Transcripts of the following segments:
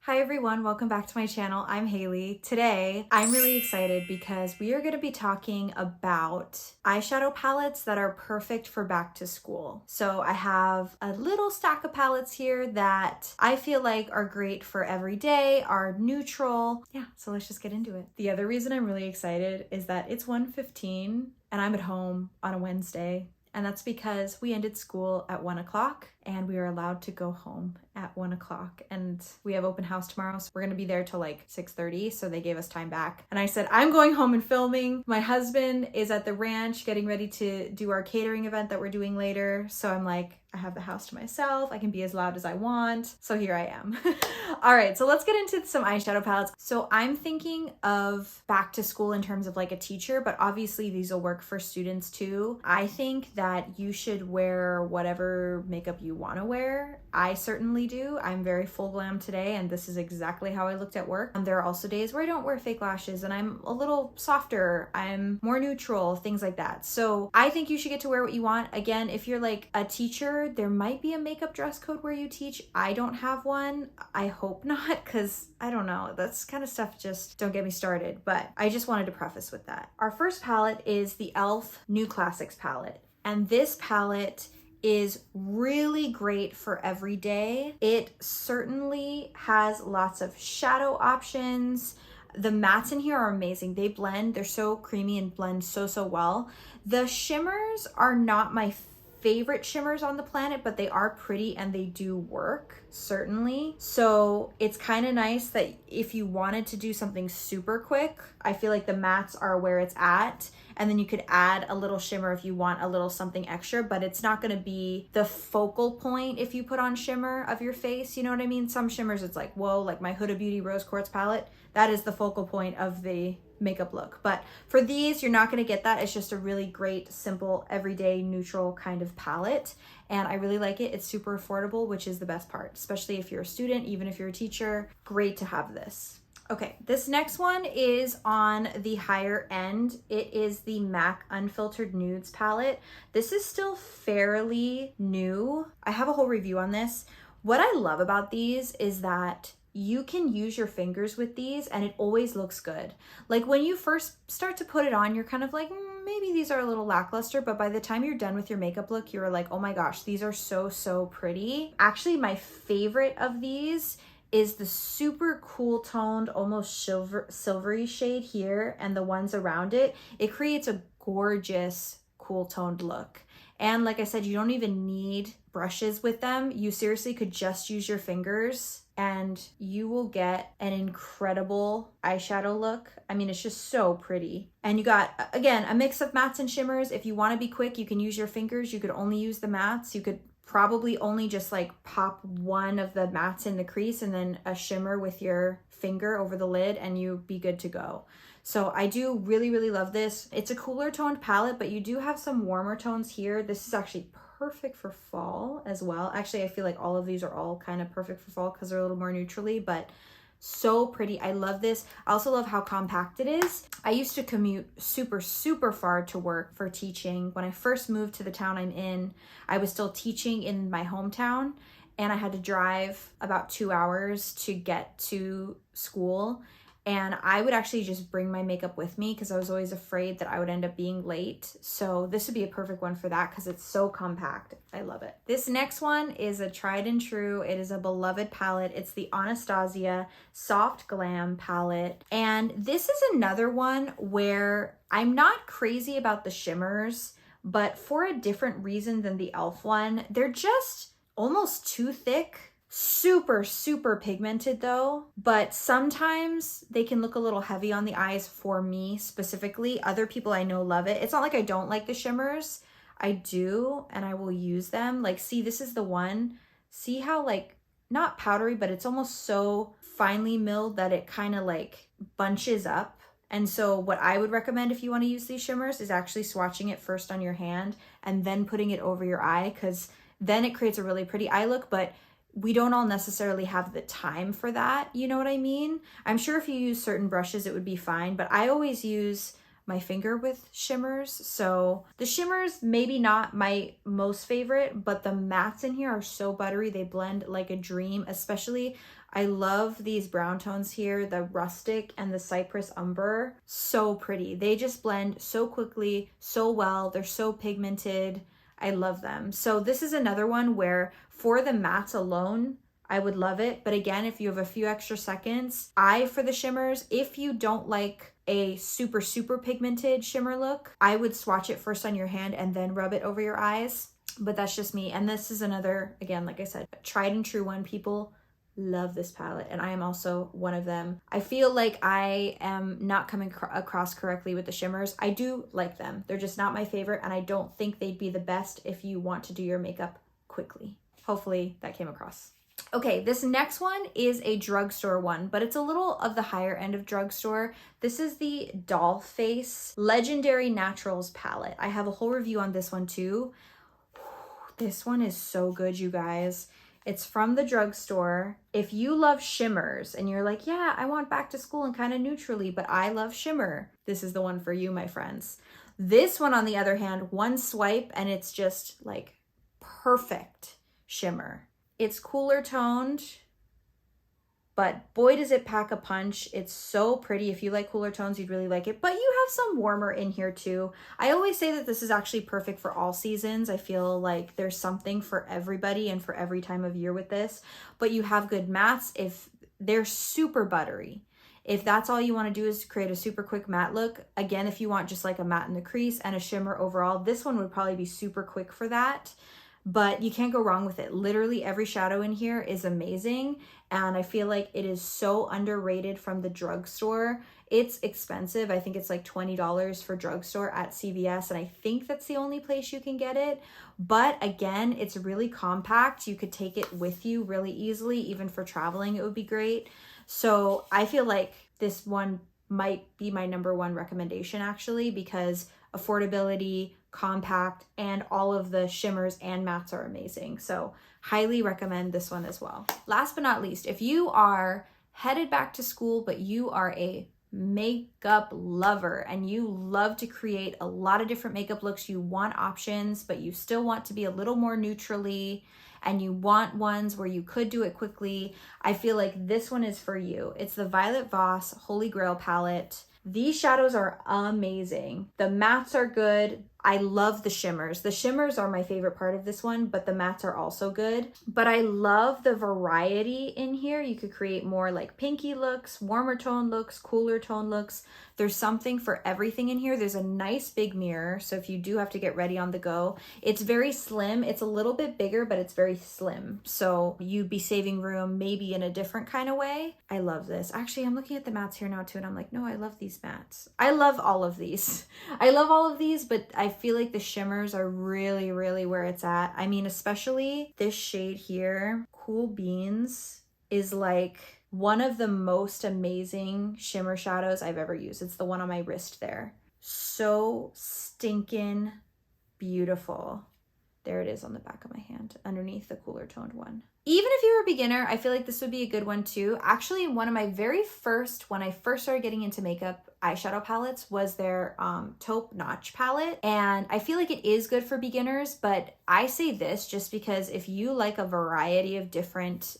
Hi everyone, welcome back to my channel. I'm Haley. Today, I'm really excited because we are going to be talking about eyeshadow palettes that are perfect for back to school. So I have a little stack of palettes here that I feel like are great for every day, are neutral. Yeah, so let's just get into it. The other reason I'm really excited is that it's 1:15 and I'm at home on a Wednesday. And that's because we ended school at 1 o'clock and we are allowed to go home at 1 o'clock. And we have open house tomorrow, so we're gonna be there till like 6:30. So they gave us time back. And I said, I'm going home and filming. My husband is at the ranch getting ready to do our catering event that we're doing later. So I'm like, I have the house to myself. I can be as loud as I want. So here I am. All right, so let's get into some eyeshadow palettes. So I'm thinking of back to school in terms of like a teacher, but obviously these will work for students too. I think that you should wear whatever makeup you want to wear. I certainly do. I'm very full glam today, and this is exactly how I looked at work. There are also days where I don't wear fake lashes and I'm a little softer. I'm more neutral, things like that. So I think you should get to wear what you want. Again, if you're like a teacher, there might be a makeup dress code where you teach. I don't have one. I hope not, because I don't know. That's kind of stuff, just don't get me started. But I just wanted to preface with that. Our first palette is the e.l.f. New Classics palette. And this palette is really great for every day. It certainly has lots of shadow options. The mattes in here are amazing. They blend, they're so creamy and blend so well. The shimmers are not my favorite shimmers on the planet, but they are pretty and they do work, certainly. So it's kind of nice that if you wanted to do something super quick, I feel like the mattes are where it's at. And then you could add a little shimmer if you want a little something extra, but it's not gonna be the focal point if you put on shimmer of your face, you know what I mean? Some shimmers, it's like, whoa, like my Huda Beauty Rose Quartz palette, that is the focal point of the makeup look. But for these, you're not gonna get that. It's just a really great, simple, everyday, neutral kind of palette. And I really like it. It's super affordable, which is the best part, especially if you're a student, even if you're a teacher, great to have this. Okay, this next one is on the higher end. It is the MAC Unfiltered Nudes palette. This is still fairly new. I have a whole review on this. What I love about these is that you can use your fingers with these and it always looks good. Like when you first start to put it on, you're kind of like, maybe these are a little lackluster, but by the time you're done with your makeup look, you're like, oh my gosh, these are so pretty. Actually, my favorite of these is the super cool toned, almost silvery shade here, and the ones around it. It creates a gorgeous, cool toned look. And like I said, you don't even need brushes with them. You seriously could just use your fingers and you will get an incredible eyeshadow look. I mean, it's just so pretty. And you got, again, a mix of mattes and shimmers. If you want to be quick, you can use your fingers. You could only use the mattes. You could probably only just like pop one of the mattes in the crease and then a shimmer with your finger over the lid and you'd be good to go. So I do really love this. It's a cooler toned palette, but you do have some warmer tones here. This is actually perfect for fall as well. Actually, I feel like all of these are all kind of perfect for fall because they're a little more neutrally, but so pretty. I love this. I also love how compact it is. I used to commute super far to work for teaching. When I first moved to the town I'm in, I was still teaching in my hometown and I had to drive about 2 hours to get to school. And I would actually just bring my makeup with me because I was always afraid that I would end up being late. So this would be a perfect one for that because it's so compact. I love it. This next one is a tried and true. It is a beloved palette. It's the Anastasia Soft Glam palette. And this is another one where I'm not crazy about the shimmers, but for a different reason than the e.l.f. one. They're just almost too thick. Super pigmented though, but sometimes they can look a little heavy on the eyes for me specifically. Other people I know love it. It's not like I don't like the shimmers. I do, and I will use them. Like, see, this is the one. See how like, not powdery, but it's almost so finely milled that it kind of like bunches up. And so what I would recommend if you want to use these shimmers is actually swatching it first on your hand and then putting it over your eye, because then it creates a really pretty eye look. But we don't all necessarily have the time for that, you know what I mean? I'm sure if you use certain brushes, it would be fine, but I always use my finger with shimmers. So the shimmers, maybe not my most favorite, but the mattes in here are so buttery. They blend like a dream, especially I love these brown tones here, the rustic and the cypress umber. So pretty. They just blend so quickly, so well. They're so pigmented. I love them. So this is another one where for the mattes alone, I would love it. But again, if you have a few extra seconds, for the shimmers, if you don't like a super, super pigmented shimmer look, I would swatch it first on your hand and then rub it over your eyes. But that's just me. And this is another, again, like I said, tried and true one. People love this palette, and I am also one of them. I feel like I am not coming across correctly with the shimmers. I do like them. They're just not my favorite, and I don't think they'd be the best if you want to do your makeup quickly. Hopefully that came across. Okay, this next one is a drugstore one, but it's a little of the higher end of drugstore. This is the Doll Face Legendary Naturals palette. I have a whole review on this one too. This one is so good, you guys. It's from the drugstore. If you love shimmers and you're like, yeah, I want back to school and kind of neutrally, but I love shimmer, this is the one for you, my friends. This one, on the other hand, one swipe and it's just like perfect shimmer. It's cooler toned, but boy, does it pack a punch. It's so pretty. If you like cooler tones, you'd really like it, but you have some warmer in here too. I always say that this is actually perfect for all seasons. I feel like there's something for everybody and for every time of year with this, but you have good mattes. If they're super buttery, if that's all you want to do is create a super quick matte look, again, if you want just like a matte in the crease and a shimmer overall, this one would probably be super quick for that. But you can't go wrong with it. Literally every shadow in here is amazing. And I feel like it is so underrated from the drugstore. It's expensive. I think it's like $20 for drugstore at CVS. And I think that's the only place you can get it. But again, it's really compact. You could take it with you really easily. Even for traveling, it would be great. So I feel like this one might be my #1 recommendation actually, because affordability, compact, and all of the shimmers and mattes are amazing. So highly recommend this one as well. Last but not least, if you are headed back to school, but you are a makeup lover and you love to create a lot of different makeup looks, you want options, but you still want to be a little more neutrally, and you want ones where you could do it quickly, I feel like this one is for you. It's the Violet Voss Holy Grail palette. These shadows are amazing. The mattes are good. I love the shimmers. The shimmers are my favorite part of this one, but the mattes are also good. But I love the variety in here. You could create more like pinky looks, warmer tone looks, cooler tone looks. There's something for everything in here. There's a nice big mirror, so if you do have to get ready on the go, it's very slim. It's a little bit bigger, but it's very slim. So you'd be saving room maybe in a different kind of way. I love this. Actually, I'm looking at the mattes here now too, and I'm like, no, I love these mattes. I love all of these. I love all of these, but I feel like the shimmers are really, really where it's at. I mean, especially this shade here, Cool Beans, is like one of the most amazing shimmer shadows I've ever used. It's the one on my wrist there. So stinking beautiful. There it is on the back of my hand underneath the cooler toned one. Even if you're a beginner, I feel like this would be a good one too. Actually, one of my very first, when I first started getting into makeup, eyeshadow palettes was their taupe notch palette. And I feel like it is good for beginners, but I say this just because if you like a variety of different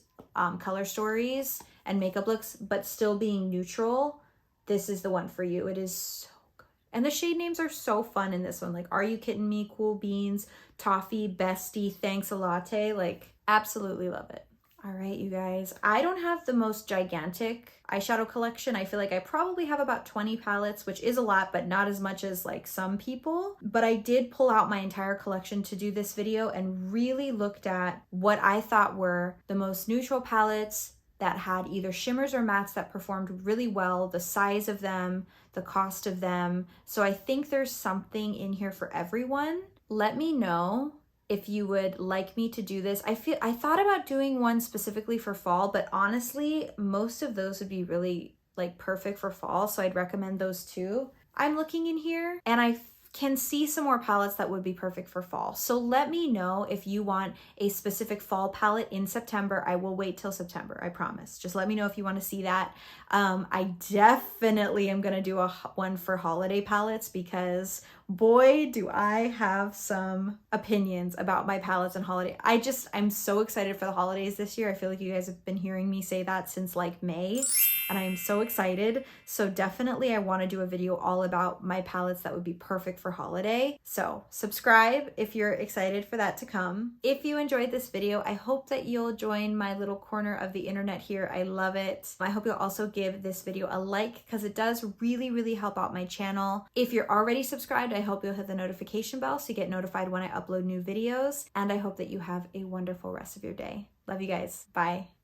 color stories and makeup looks, but still being neutral, this is the one for you. It is so good. And the shade names are so fun in this one. Like, Are You Kidding Me? Cool Beans, Toffee, Bestie, Thanks a Latte. Like, absolutely love it. All right, you guys, I don't have the most gigantic eyeshadow collection. I feel like I probably have about 20 palettes, which is a lot, but not as much as like some people. But I did pull out my entire collection to do this video and really looked at what I thought were the most neutral palettes that had either shimmers or mattes that performed really well, the size of them, the cost of them. So I think there's something in here for everyone. Let me know if you would like me to do this. I thought about doing one specifically for fall, but honestly, most of those would be really like perfect for fall. So I'd recommend those too. I'm looking in here and I can see some more palettes that would be perfect for fall. So let me know if you want a specific fall palette in September. I will wait till September, I promise. Just let me know if you want to see that. I definitely am gonna do one for holiday palettes because boy, do I have some opinions about my palettes and holiday. I'm so excited for the holidays this year. I feel like you guys have been hearing me say that since like May, and I am so excited. So definitely I want to do a video all about my palettes that would be perfect for holiday. So subscribe if you're excited for that to come. If you enjoyed this video, I hope that you'll join my little corner of the internet here. I love it. I hope you'll also give this video a like because it does really, really help out my channel. If you're already subscribed, I hope you'll hit the notification bell so you get notified when I upload new videos. And I hope that you have a wonderful rest of your day. Love you guys. Bye.